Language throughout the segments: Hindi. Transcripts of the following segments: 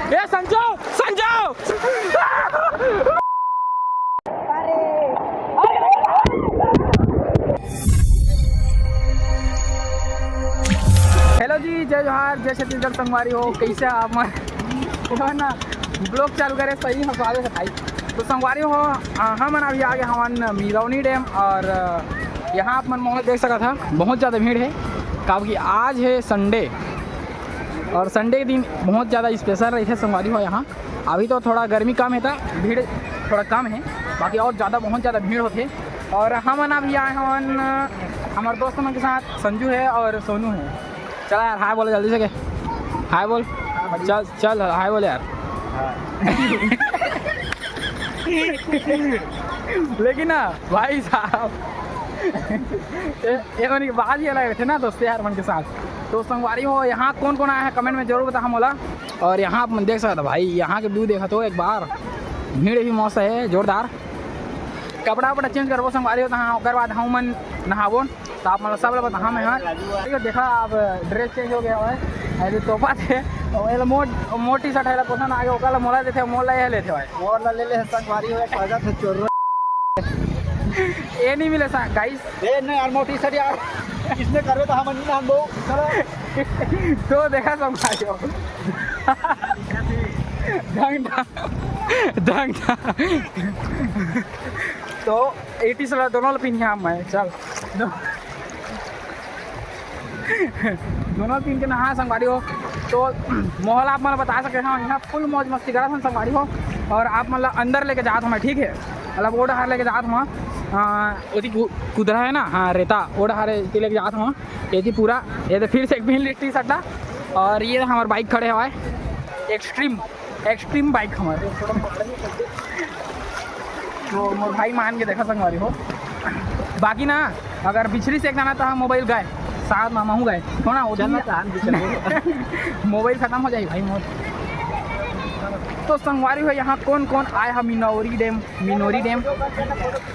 ए संजो संजो हेलो जी, जय जोहार, जय छत्तीसगढ़ संगवारी हो। कैसे आप ना ब्लॉग चालू करे सही हम स्वागत है भाई। तो संगवारी हो हम अभी आ गए हवन मिरौनी डैम और यहाँ आप मन मोहन देख सका था बहुत ज़्यादा भीड़ है क्योंकि आज है संडे और संडे के दिन बहुत ज़्यादा स्पेशल रही है संगवारी हो। यहाँ अभी तो थोड़ा गर्मी कम है था, भीड़ थोड़ा कम है, बाकी और ज़्यादा बहुत ज़्यादा भीड़ होती है। और हम अभी आए हवन हमारे दोस्तों के साथ संजू है और सोनू है। चला यार हाय बोलो जल्दी से, के हाय बोल, चल चल हाय बोल यार। लेकिन ना भाई साहब ये मन की बात ही अलग थे ना दोस्त यार मन के साथ। तो संगवारी हो यहाँ कौन कौन आया है कमेंट में जरूर बता हम बोला। और यहाँ आप देख सकते भाई, यहाँ के व्यू देखा तो एक बार भीड़ भी मौसम है जोरदार। कपड़ा वपड़ा चेंज करबो संगवारी हो हाँ, और बाद हम मन नहाबो तो आप मतलब सब लोग बता मैं हाँ देखा आप ड्रेस चेंज हो गया है अरे तोहफा थे मोट टी शर्ट है पसंद आगे ओकरा मोला देते मोला ये लेते भाई मोला ले ले संगवारी हो एक थे चोर ये नहीं मिले गाइस ए नहीं यार मोटी शर्ट यार इसने करे तो हम नहीं हम चलो तो देखा संगवारी हो दंग तो 80 साल दोनों पिन हम मैं चल दोनों पिन के नहा संगवारी हो। तो माहौल आप मतलब बता सकते हैं यहाँ फुल मौज मस्ती करा था संगवारी हो। और आप मतलब अंदर लेके जात हमें ठीक है मतलब ओड हार लेके जात हुआ कुदरा है ना हाँ रेता ओड हार लेके जात हुआ ये पूरा ये तो फिर से एक भी टी शर्ट और ये हमारे बाइक खड़े हुआ है एक्सट्रीम बाइक हमारे। तो मोर भाई मान के देखा संगवारी हो। बाकी ना अगर बिछड़ी से जाना तो हम मोबाइल गए साथ मामा हूँ गए थोड़ा मोबाइल ख़त्म हो जाए भाई मोर। तो संगवारी हो यहाँ कौन कौन आया है मिनौरी डैम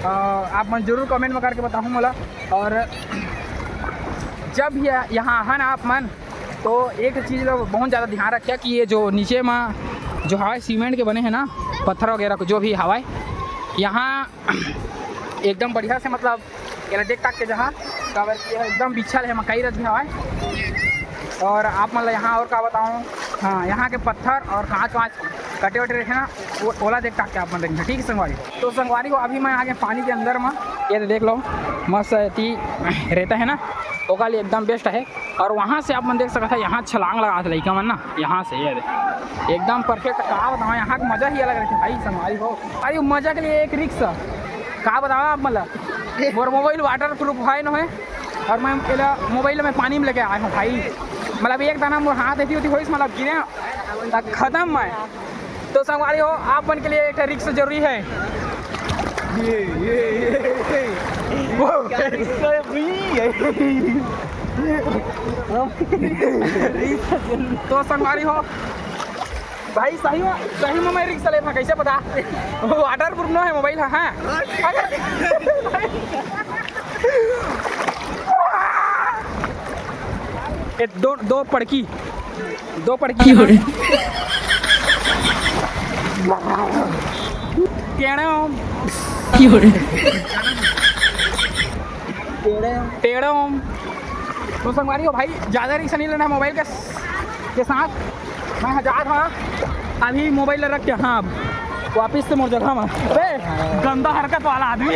आप मन जरूर कमेंट में करके बताऊँ मोला। और जब यहाँ है ना आप मन तो एक चीज़ लोग बहुत ज़्यादा ध्यान रखिए कि ये जो नीचे में जो हवाई सीमेंट के बने हैं ना पत्थर वगैरह को जो भी हवाई यहाँ एकदम बढ़िया से मतलब ये देख ताक के जहाँ एकदम बिछल है मकई रच भी हवाई। और आप मतलब यहाँ और क्या बताऊँ हाँ यहाँ के पत्थर और कांच कटे वटे रखे ना वो ओला देख ताक के आप मतलब ठीक है संगवारी। तो संगवारी को अभी मैं आगे पानी के अंदर में ये तो देख लो मस्त रहता है ना ओका लिए एकदम बेस्ट है। और वहाँ से आप मन देख सकते हैं यहाँ छलांग लगा थे लड़का मन ना यहाँ से ये एकदम परफेक्ट। कहा बताओ यहाँ का मज़ा ही अलग रहता है भाई संगवारी हो। अरे मज़ा के लिए एक रिक्शा कहा बताओ आप मतलब और मोबाइल वाटर प्रूफ है न है और मैं मोबाइल में पानी में लेके आया हूँ भाई मतलब एक दाना मोर हाथ ऐसी होती हुई मतलब गिरे ख़त्म मैं। तो संगवारी हो आप मन के लिए एक रिक्शा जरूरी है तो संगवारी हो भाई सही में मैं रिक्शा ले था कैसे पता वाटर प्रूफ न है मोबाइल है हाँ दो पड़की टेढ़े तो संगवारी हो भाई ज़्यादा रिक्शा नहीं लेना मोबाइल के साथ मैं हजार हाँ अभी मोबाइल रख के हाँ वापिस से मोर जगह में गंदा हरकत वाला आदमी।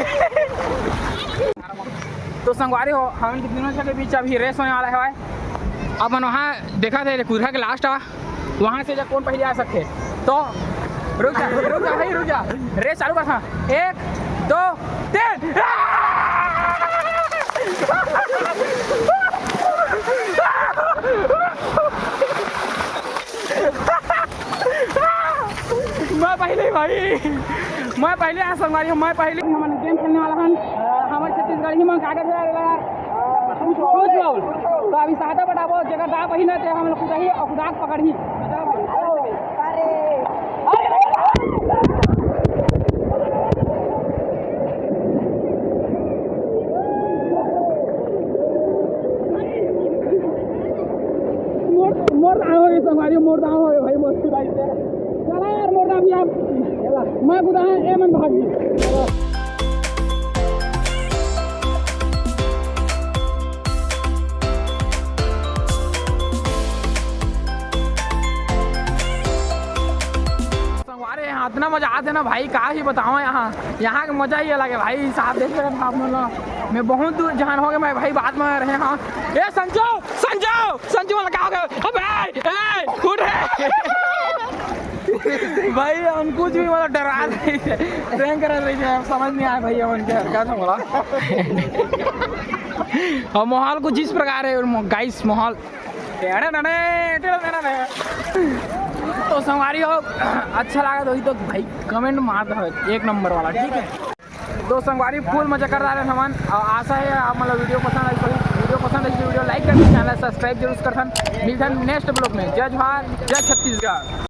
तो संगवारी हो हम दिनों के बीच अभी रेस होने वाला है अपन वहाँ देखा थे कुदरा के लास्ट वहाँ से जब कौन पहले आ सकते तो रुक जा रेस चालू कर था 1 2 3 मैं पहले आ संगवारी मैं पहले हम गेम खेलने वाला हन हमारे छत्तीसगढ़ ही में कागज तो अभी सादा बताबो जगह दा पहिना ते हम लोग ही और खुदा पकड़ ही मोर दाव हो संगवारी मोर दाव हो भाई मोर खुदा चला यार मोटा भी आप मैं बुरा है ए मन भागी इतना मजा आते ना भाई, का ही बताओ। यहाँ का मजा ही अलग है भाई। साथ देख रहे हैं आप लोग, मैं बहुत दूर जहान हो गया मैं भाई, बात में रहे। हाँ ए संजू संजू संजू वाला क्या हो गया अबे उठ भाई, हम कुछ भी मतलब डरा रही थे, ट्रेन कर रही थे, समझ नहीं आया भाई उनके हरकत बोला। और माहौल कुछ इस प्रकार है गाइस, माहौल तो संगवारी हो अच्छा लगा तो भाई कमेंट मार दो एक नंबर वाला, ठीक है। तो संगवारी फुल मजा कर रहा है सामान। और आशा है आप मतलब वीडियो पसंद है वीडियो लाइक कर चैनल सब्सक्राइब जरूर कर। मिलते हैं नेक्स्ट ब्लॉग में। जय जोहार, जय छत्तीसगढ़।